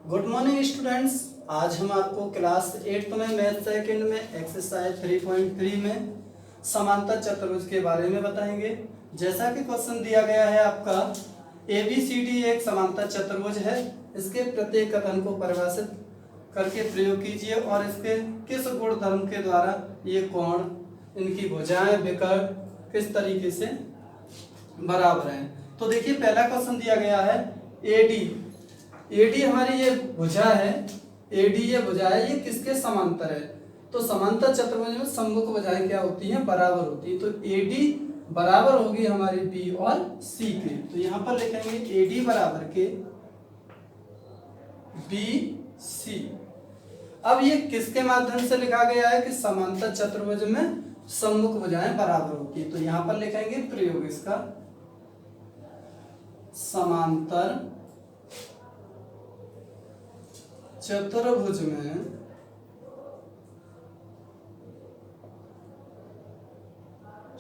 Good morning students. आज हम आपको क्लास 8 में मैथ सेकंड में एक्सरसाइज 3.3 में समांतर चतुर्भुज के बारे में बताएंगे। जैसा कि क्वेश्चन दिया गया है आपका, ABCD एक समांतर चतुर्भुज है। इसके प्रत्येक कथन को परिभाषित करके प्रयोग कीजिए और इसके किस गुणधर्म के द्वारा ये कोण, इनकी भुजाएं, विकर्ण किस तरीके से बराबर हैं। तो देखिए, पहला क्वेश्चन दिया गया है AD हमारी ये भुजा है। AD ये भुजा है, ये किसके समांतर है? तो समांतर चतुर्भुज में सम्मुख भुजाएं क्या होती हैं? बराबर होती है। तो AD बराबर होगी हमारी B और C के। तो यहां पर लिखेंगे AD बराबर के BC। अब ये किसके माध्यम से लिखा गया है कि समांतर चतुर्भुज में सम्मुख भुजाएं बराबर होती है। तो यहां पर लिखेंगे प्रयोग इसका, समांतर चतुर्भुज में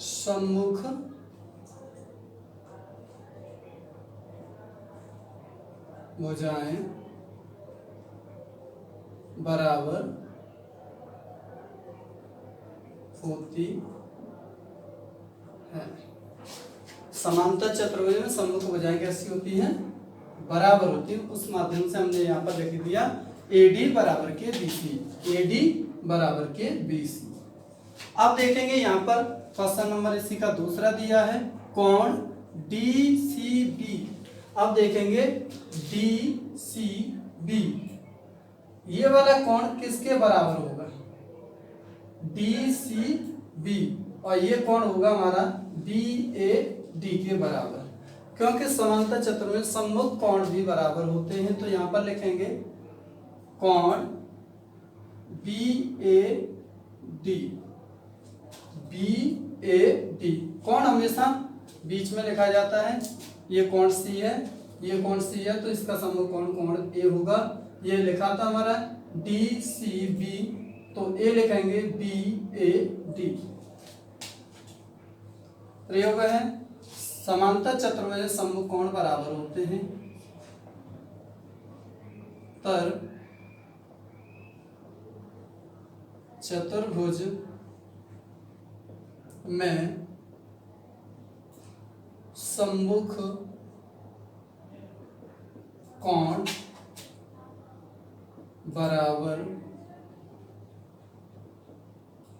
सम्मुख भुजाएं बराबर होती है। समांतर चतुर्भुज में सम्मुख भुजाएं कैसी होती हैं? बराबर होती है। उस माध्यम से हमने यहाँ पर लिख दिया AD बराबर के BC। AD बराबर के BC। अब देखेंगे यहाँ पर क्वेश्चन नंबर इसी का दूसरा दिया है, कोण DCB। अब देखेंगे DCB, ये वाला कोण किसके बराबर होगा? DCB। और ये कोण होगा हमारा BAD के बराबर, क्योंकि समांतर चतुर्भुज में सम्मुख कोण भी बराबर होते हैं। तो यहां पर लिखेंगे कोण BAD। कोण हमेशा बीच में लिखा जाता है। ये कोण C है, ये कोण C है, तो इसका सम्मुख कोण कोण A होगा। ये लिखा था हमारा DCB, तो A लिखेंगे BAD। प्रयोग है, समांतर चतुर्भुज में सम्मुख कोण बराबर होते हैं, तर चतुर्भुज में सम्मुख कोण बराबर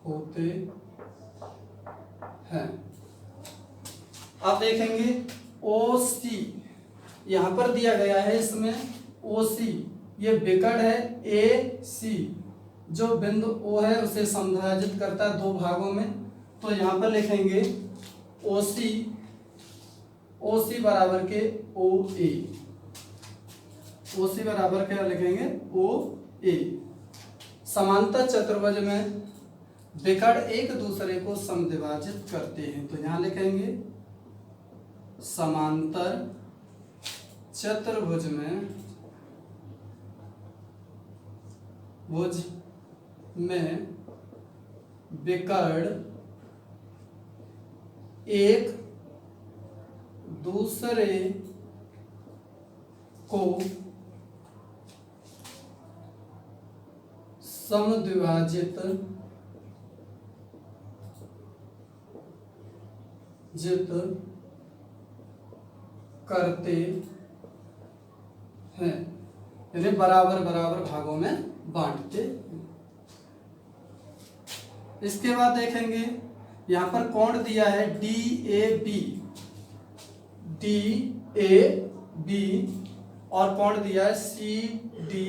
होते हैं। आप देखेंगे OC यहां पर दिया गया है, इसमें OC ये विकर्ण है AC, जो बिंदु O है उसे समद्विभाजित करता है दो भागों में। तो यहां पर लिखेंगे OC बराबर के OA। OC बराबर क्या लिखेंगे? OA। समांतर चतुर्भुज में विकर्ण एक दूसरे को समद्विभाजित करते हैं। तो यहां लिखेंगे समांतर चतुर्भुज में विकर्ण एक दूसरे को समद्विभाजित करते हैं, यानी बराबर बराबर भागों में बांटते हैं। इसके बाद देखेंगे यहां पर कोण दिया है DAB और कोण दिया है CDA।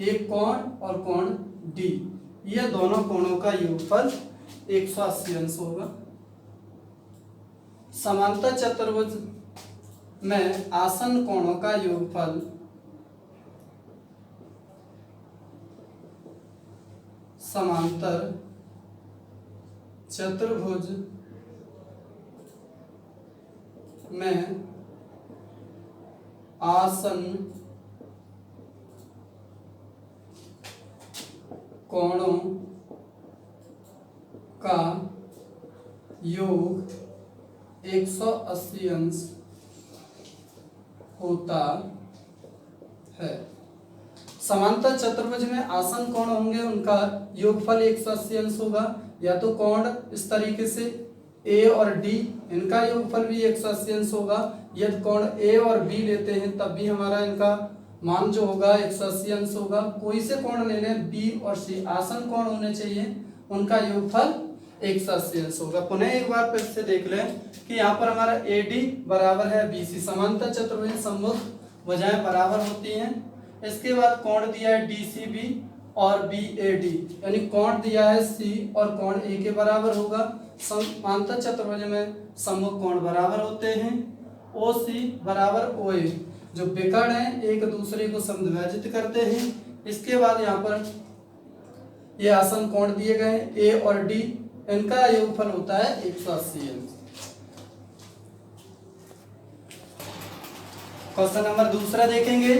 एक कोण और कोण D, ये दोनों कोणों का योगफल 180 अंश होगा। समांतर चतुर्भुज में आसन कोणों का योगफल समांतर चतुर्भुज में आसन कोणों का योग 180 अंश होता है। समांतर चतुर्भुज में आसन कोण होंगे उनका योगफल 180 अंश होगा। या तो कोण इस तरीके से ए और डी, इनका योगफल भी 180 अंश होगा। यदि कोण ए और बी लेते हैं तब भी हमारा इनका मान जो होगा 180 अंश होगा। कोई से कोण ले लें बी और सी, आसन कोण होने चाहिए, उनका योगफल 180 अंश होगा। पुनः एक बार फिर से देख लें कि यहाँ पर हमारा AD बराबर है BC, समांतर चतुर्भुज सम्मुख भुजाएं बराबर होती हैं। इसके बाद कोण दिया है DCB और BAD, यानी कोण दिया है C और कोण A के बराबर होगा। समांतर चतुर्भुज में सम्मुख कोण बराबर होते हैं। OC बराबर OA, जो विकर्ण हैं एक दूसरे को समद्विभाजित करते हैं। इसके बाद यहाँ पर ये आसन कोण दिए गए A और D, इनका योगफल होता है 180 अंश। क्वेश्चन नंबर दूसरा देखेंगे,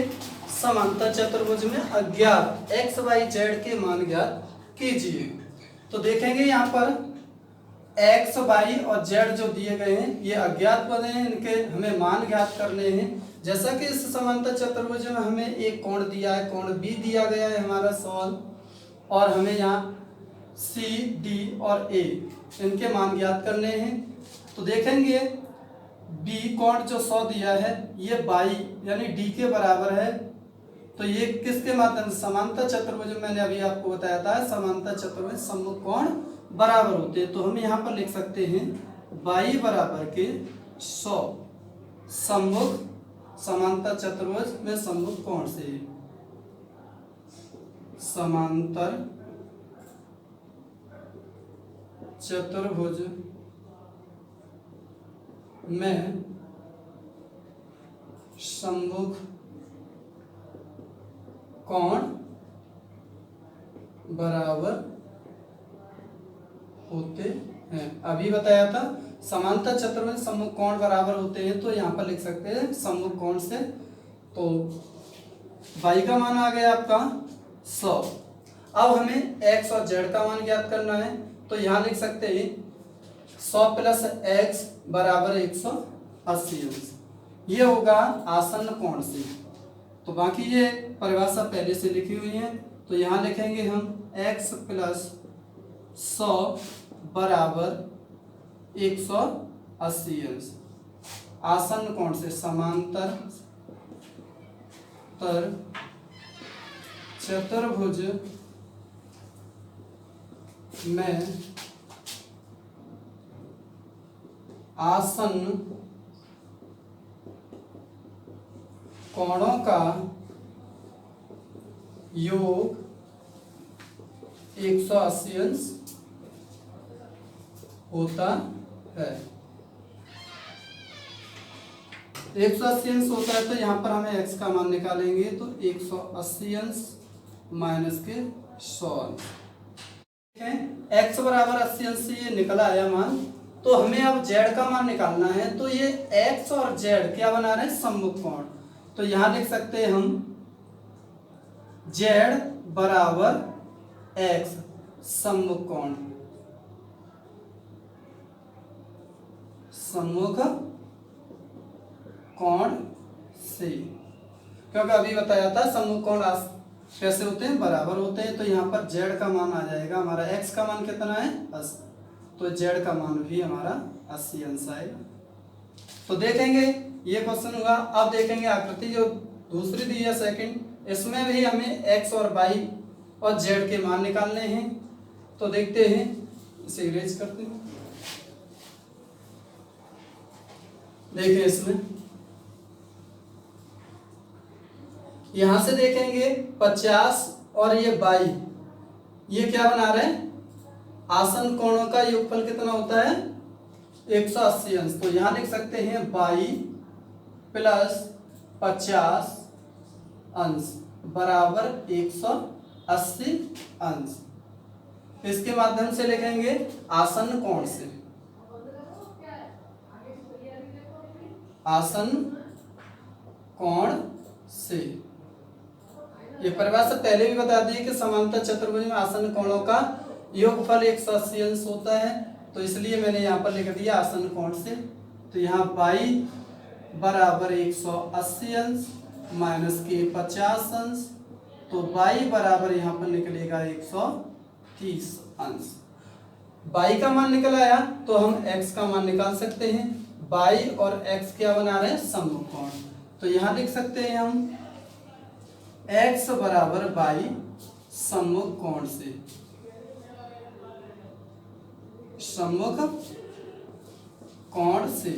समांतर चतुर्भुज में अज्ञात x y z के मान ज्ञात कीजिए। तो देखेंगे यहाँ पर x y और z जो दिए गए हैं ये अज्ञात पद हैं, इनके हमें मान ज्ञात करने हैं। जैसा कि इस समांतर चतुर्भुज में हमें एक कोण दिया है, कोण B दिया गया है हमारा सॉल्व, और हमें यहाँ C, D और A इनके मान ज्ञात करने हैं। तो देखेंगे B कोण जो 100 दिया है ये 22 यानी D के बराबर है। तो ये किसके माध्यम से, समांतर चतुर्भुज मैंने अभी आपको बताया था समांतर चतुर्भुज सम्मुख कोण बराबर होते हैं। तो हम यहाँ पर लिख सकते हैं 22 बराबर के 100 सम्मुख, समांतर चतुर्भुज में सम्मुख कोण से, समांतर चतुर्भुज में सम्मुख कोण बराबर होते हैं। अभी बताया था समांतर चतुर्भुज सम्मुख कोण बराबर होते हैं, तो यहाँ पर लिख सकते हैं सम्मुख कोण से। तो y का मान आ गया आपका 100। अब हमें x और z का मान ज्ञात करना है, तो यहाँ लिख सकते हैं 100 प्लस x बराबर 180 अंश, ये होगा आसन्न कोण से। तो बाकी ये परिभाषा पहले से लिखी हुई है, तो यहाँ लिखेंगे हम x प्लस 100 बराबर 180 अंश आसन्न कोण से, समांतर चतुर्भुज में आसन्न कोणों का योग 180 अंश होता है। 180 अंश होता है, तो यहाँ पर हमें x का मान निकालेंगे, तो 180 अंश माइनस के 100 अंश। x बराबर 80 अंश से ये निकला आया मान। तो हमें अब z का मान निकालना है, तो ये x और z क्या बना रहे हैं, सम्मुख कोण। तो यहां लिख सकते हैं हम z बराबर x सम्मुख कोण, सम्मुख कोण से, क्योंकि अभी बताया था सम्मुख कोण कैसे होते हैं, बराबर होते हैं। तो यहाँ पर z का मान आ जाएगा हमारा, x का मान कितना है 80, तो z का मान भी हमारा 80 अंश आएगा। तो देखेंगे ये क्वेश्चन हुआ। अब देखेंगे आकृति जो दूसरी दी है सेकंड, इसमें भी हमें x और y और z के मान निकालने हैं। तो देखते हैं, इसे इरेज करते हैं। देखिए इसमें यहां से देखेंगे 50 और ये 22, ये क्या बना रहे हैं, आसन कोणों का योगफल कितना होता है 180 अंश। तो यहां लिख सकते हैं 22 प्लस 50 अंश बराबर 180 अंश। इसके माध्यम से लिखेंगे आसन कोण से, आसन कोण से। ये परिभाषा पहले भी बता दी कि समांतर चतुर्भुज में आसन कोणों का योगफल 180 अंश होता है, तो इसलिए मैंने यहाँ पर लिख दिया आसन कोण से। तो यहाँ 22 बराबर 180 अंश माइनस के 50 अंश, तो y बराबर यहाँ पर निकलेगा 130 अंश। y का मान निकल आया तो हम x का मान निकाल सकते हैं। y और x क्या बना रहे हैं, सम्मुख कोण। तो यहाँ लिख सकते हैं हम x बराबर y सम्मुख कोण से, सम्मुख कोण से।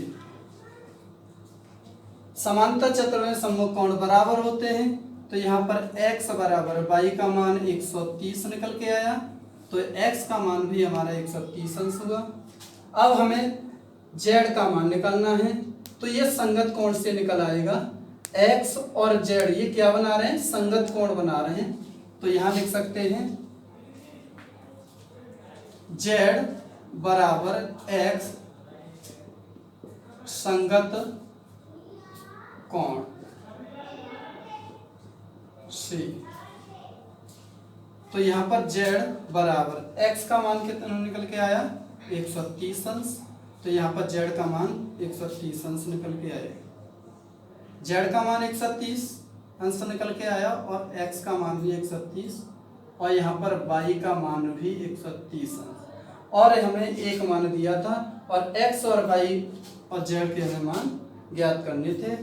समांतर चतुर्भुज में सम्मुख कोण बराबर होते हैं, तो यहाँ पर x बराबर y का मान 130 निकल के आया, तो x का मान भी हमारा 130 अंश हुआ। अब हमें z का मान निकालना है, तो ये संगत कोण से निकल आएगा। x और z ये क्या बना रहे हैं, संगत कोण बना रहे हैं, तो यहाँ लिख सकते हैं z बराबर x संगत कोण से। तो यहाँ पर z बराबर x का मान कितना निकल के आया, 130 अंश, तो यहाँ पर z का मान 130 अंश निकल के आया। z का मान 130 अंश निकल के आया और x का मान भी 130, और यहाँ पर y का मान भी 130 अंश, और हमें एक मान दिया था और x और y और z के हमें मान ज्ञात करने थे।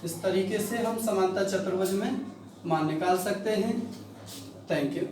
इस तरीके से हम समांतर चतुर्भुज में मान निकाल सकते हैं। Thank you.